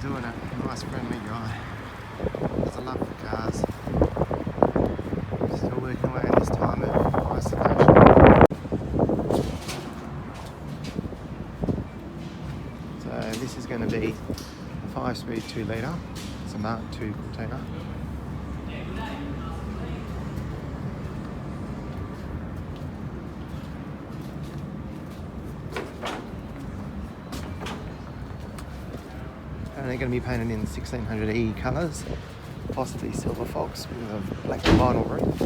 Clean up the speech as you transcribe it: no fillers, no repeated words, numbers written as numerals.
doing it. Nice friendly guy. Has a love for cars. Still working away at this time of isolation. So this is going to be a 5-speed 2 litre. It's a Mk II Cortina. And they're going to be painted in 1600E colours, possibly silver fox with a black vinyl roof.